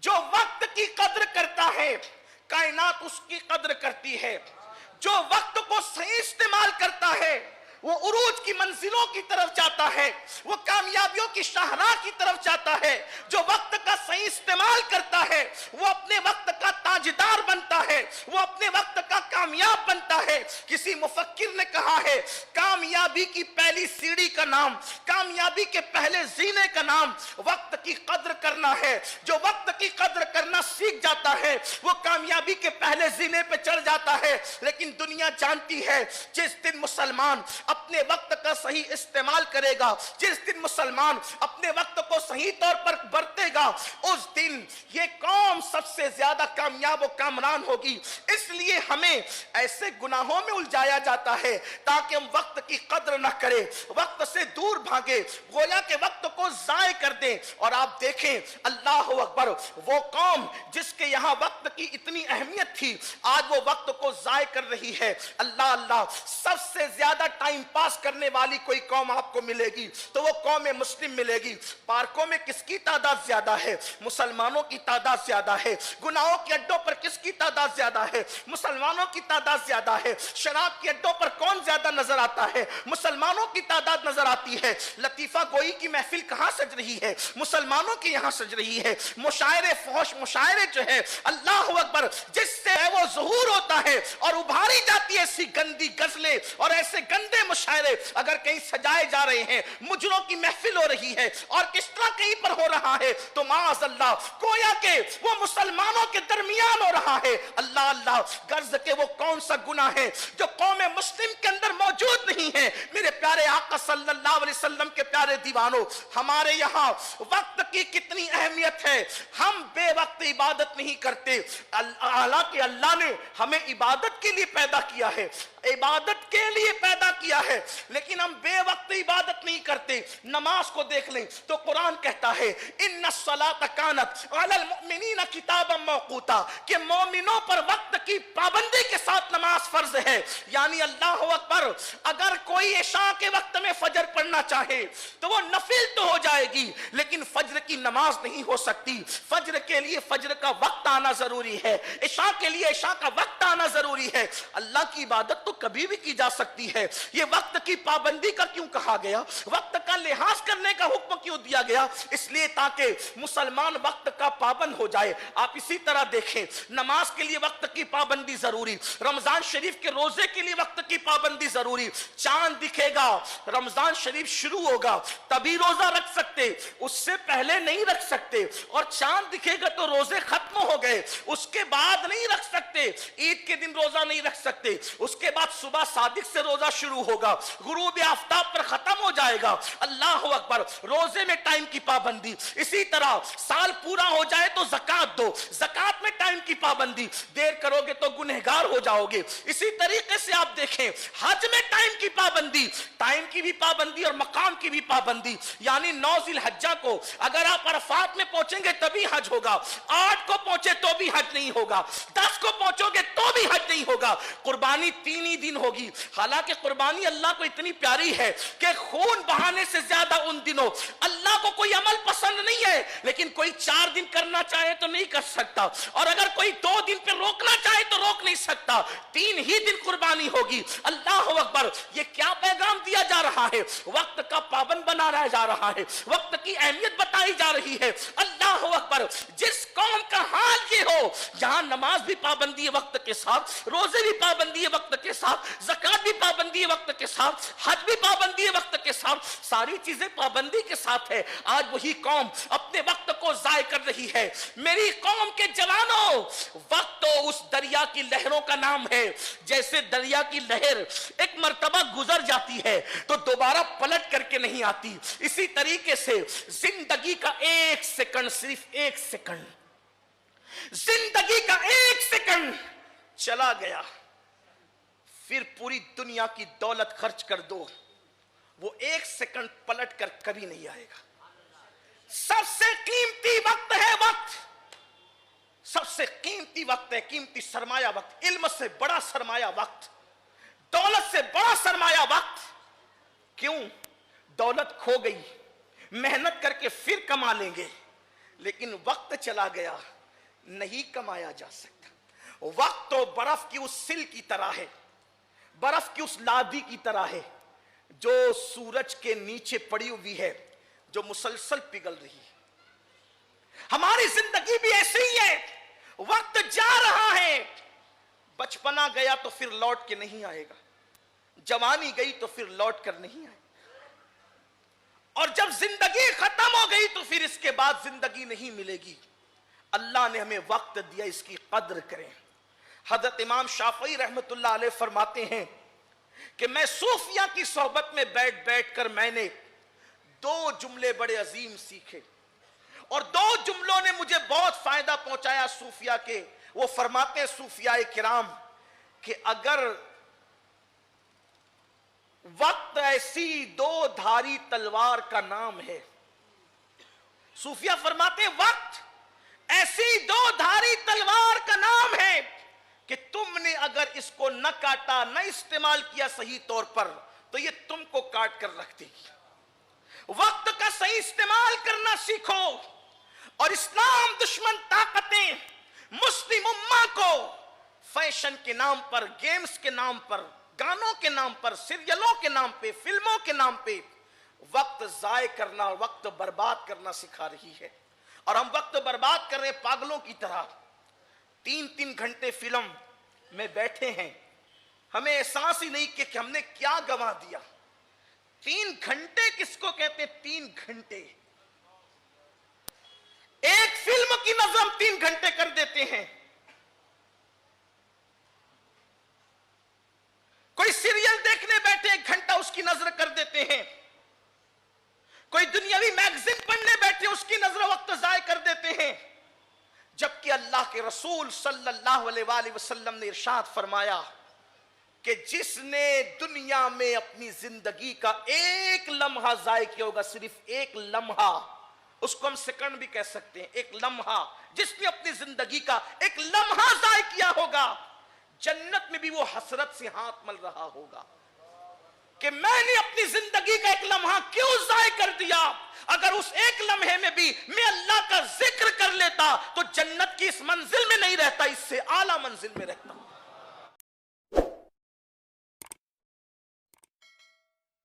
जो वक्त की कद्र करता है कायनात उसकी कद्र करती है। जो वक्त को सही इस्तेमाल करता है वो उरूज की मंजिलों की तरफ जाता है, वो कामयाबियों की शाहराह की तरफ जाता है। जो वक्त का सही इस्तेमाल करता है वो अपने वक्त का ताजदार बनता है, वो अपने वक्त का कामयाब बनता है। किसी मुफक्किर ने कहा है कामयाबी की पहली सीढ़ी का नाम, कामयाबी के पहले जीने का नाम वक्त की कद्र करना है। जो वक्त की कद्र करना सीख जाता है वो कामयाबी के पहले जीने पे चढ़ जाता है। लेकिन दुनिया जानती है जिस दिन मुसलमान अपने वक्त का सही इस्तेमाल करेगा, जिस दिन मुसलमान अपने वक्त को सही तौर पर बरतेगा, उस दिन ये कौम सबसे ज्यादा कामयाब और कामरान होगी। इसलिए हमें ऐसे गुनाहों में उलझाया जाता है ताकि हम वक्त की कद्र न करें, वक्त से दूर भागे, गोया के वक्त को जाय कर दें। और आप देखें अल्लाह अकबर, वो कौम जिसके यहां वक्त की इतनी अहमियत थी आज वो वक्त को जाय कर रही है। अल्लाह अल्लाह, सबसे ज्यादा टाइम पास करने वाली कोई कौम आपको मिलेगी तो वो कौम मुस्लिम मिलेगी। पार्कों में किसकी तादाद ज्यादा है? मुसलमानों की तादाद ज्यादा है। गुनाहों के अड्डों पर किसकी तादाद ज्यादा है? मुसलमानों की तादाद ज्यादा है। शराब के अड्डों पर कौन ज्यादा नजर आता है? मुसलमानों की तादाद नजर आती है। लतीफा गोई की महफिल कहां सज रही है? मुसलमानों के यहां सज रही है। मुशायरे फौश मुशायरे जो है अल्लाह अकबर, जिससे वो ज़हूर होता है और उभारी जाती है ऐसी गंदी गजलें और ऐसे गंदे मुशायरे अगर कहीं सजाए जा रहे हैं, मुजरों की महफिल हो रही है और किस्सा कहीं पर हो रहा है तो माअज़ल्लाह गोया के वो मुसलमानों के दरमियान हो रहा है। अल्लाह अल्लाह, गर्ज के वो कौन सा गुनाह है जो कौम मुस्लिम के अंदर मौजूद नहीं है? मेरे प्यारे आका सल्लल्लाहु अलैहि वसल्लम के प्यारे दीवानों, हमारे यहाँ वक्त की कितनी अहमियत है। हम बेवक्त इबादत नहीं करते, हालांकि अल्लाह ने हमें इबादत के लिए पैदा किया है, इबादत के लिए पैदा किया है, लेकिन हम बेवक्त इबादत नहीं करते। नमाज को देख लें तो कुरान कहता है इन्नस्सलात कानत अलल मुमिनीना किताबम मौकूता, कि मोमिनों पर वक्त की पाबंदी के साथ नमाज फर्ज है। यानी अल्लाह अकबर, अगर कोई इशा के वक्त में फजर पढ़ना चाहे तो वो नफिल तो हो जाएगी लेकिन फजर की नमाज नहीं हो सकती। फजर के लिए फजर का वक्त आना जरूरी है, इशा के लिए इशा का वक्त आना जरूरी है। अल्लाह की इबादत तो कभी भी की जा सकती है, ये वक्त की पाबंदी का क्यों कहा गया? वक्त का लिहाज करने का हुक्म क्यों दिया गया? इसलिए ताकि मुसलमान वक्त का पाबंद हो जाए। आप इसी तरह देखें, नमाज के लिए वक्त की पाबंदी जरूरी, रमजान शरीफ के रोजे के लिए वक्त की पाबंदी जरूरी। चांद दिखेगा, रमजान शरीफ शुरू होगा तभी रोजा रख सकते, उससे पहले नहीं रख सकते। और चांद दिखेगा तो रोजे खत्म हो गए, उसके बाद नहीं रख सकते। ईद के दिन रोजा नहीं रख सकते, उसके बाद सुबह सादिक से रोजा शुरू होगा, गुरूब आफ्ताब पर खत्म हो जाएगा। अल्लाह अकबर, रोजे में टाइम की पाबंदी। इसी तरह साल पूरा हो जाए तो ज़कात दो, ज़कात में टाइम की पाबंदी, देर करोगे तो गुनहगार हो जाओगे। इसी तरीके से आप देखें हज में टाइम की पाबंदी, टाइम की भी पाबंदी और मकाम की भी पाबंदी। यानी 9 ज़िलहज्जा को अगर आप अरफात में पहुंचेंगे तभी हज होगा, 8 को पहुंचे तो भी हज नहीं होगा, 10 को पहुंचोगे तो भी हज नहीं होगा। कुर्बानी 3 ही दिन होगी। हालांकि कुर्बानी अल्लाह को इतनी प्यारी है कि खून बहाने से ज्यादा उन दिनों अल्लाह को कोई अमल पसंद नहीं है, लेकिन कोई 4 दिन करना चाहे तो नहीं कर सकता, और अगर कोई 2 दिन पे रोकना चाहे तो रोक नहीं सकता। 3 ही दिन कुर्बानी होगी। अल्लाह अकबर, ये क्या पैगाम दिया जा रहा है? वक्त का पाबंद बनाया जा रहा है, वक्त की अहमियत बताई जा रही है। अल्लाह अकबर, जिस कौम का हाल ये हो जहां नमाज भी पाबंदी है वक्त के साथ, रोजे भी पाबंदी है वक्त के साथ, ज़कात भी पाबंदी है वक्त के साथ, हज भी पाबंदी है वक्त के साथ, सारी चीजें पाबंदी के साथ है। आज वही कौम अपने वक्त को जाय कर रही है। मेरी कौम के जवानों, वक्त तो उस दरिया की लहरों का नाम है। जैसे दरिया की लहर एक मर्तबा गुजर जाती है तो दोबारा पलट करके नहीं आती, इसी तरीके से जिंदगी का 1 सेकंड, सिर्फ 1 सेकंड, जिंदगी का 1 सेकंड चला गया, फिर पूरी दुनिया की दौलत खर्च कर दो, वो 1 सेकंड पलट कर कभी नहीं आएगा। सबसे कीमती वक्त है वक्त, सबसे कीमती वक्त है, कीमती सरमाया वक्त। इल्म से बड़ा सरमाया वक्त, दौलत से बड़ा सरमाया वक्त। क्यों? दौलत खो गई, मेहनत करके फिर कमा लेंगे, लेकिन वक्त चला गया, नहीं कमाया जा सकता। वक्त तो बर्फ की उस सिल की तरह है, बर्फ की उस लादी की तरह है जो सूरज के नीचे पड़ी हुई है, जो मुसलसल पिघल रही है। हमारी जिंदगी भी ऐसे ही है, वक्त जा रहा है। बचपना गया तो फिर लौट के नहीं आएगा, जवानी गई तो फिर लौट कर नहीं आएगा, और जब जिंदगी खत्म हो गई तो फिर इसके बाद जिंदगी नहीं मिलेगी। अल्लाह ने हमें वक्त दिया, इसकी कद्र करें। हजरत इमाम शाफई रहमतुल्लाह अलैह फरमाते हैं कि मैं सूफिया की सोहबत में बैठ बैठ कर मैंने दो जुमले बड़े अजीम सीखे, और दो जुमलों ने मुझे बहुत फायदा पहुंचाया सूफिया के। वो फरमाते हैं सूफिया किराम कि अगर वक्त ऐसी दो धारी तलवार का नाम है, सूफिया फरमाते हैं वक्त ऐसी दो धारी तलवार का नाम है कि तुमने अगर इसको न काटा, न इस्तेमाल किया सही तौर पर, तो ये तुमको काट कर रख देगी। वक्त का सही इस्तेमाल करना सीखो, और इस्लाम दुश्मन ताकतें मुस्लिम उम्मा को फैशन के नाम पर, गेम्स के नाम पर, गानों के नाम पर, सीरियलों के नाम पे, फिल्मों के नाम पे वक्त जाय करना, वक्त बर्बाद करना सिखा रही है। और हम वक्त बर्बाद कर रहे पागलों की तरह। 3-3 घंटे फिल्म में बैठे हैं, हमें एहसास ही नहीं कि हमने क्या गंवा दिया। 3 घंटे किसको कहते? 3 घंटे एक फिल्म की नजर हम 3 घंटे कर देते हैं। कोई सीरियल देखने बैठे 1 घंटा उसकी नजर कर देते हैं। कोई दुनियावी मैगजीन पढ़ने बैठे उसकी नजर वक्त जाय कर देते हैं। जबकि अल्लाह के रसूल सल्लल्लाहु अलैहि वसल्लम ने इरशाद फरमाया कि जिसने दुनिया में अपनी जिंदगी का एक लम्हा जाय किया होगा, सिर्फ एक लम्हा, उसको हम सेकंड भी कह सकते हैं, एक लम्हा, जिसने अपनी जिंदगी का एक लम्हा जाय किया होगा, जन्नत में भी वो हसरत से हाथ मल रहा होगा कि मैंने अपनी जिंदगी का एक लम्हा क्यों जाय कर दिया। अगर उस एक लम्हे में भी मैं अल्लाह का जिक्र कर लेता तो जन्नत की इस मंजिल में नहीं रहता, इससे आला मंजिल में रहता।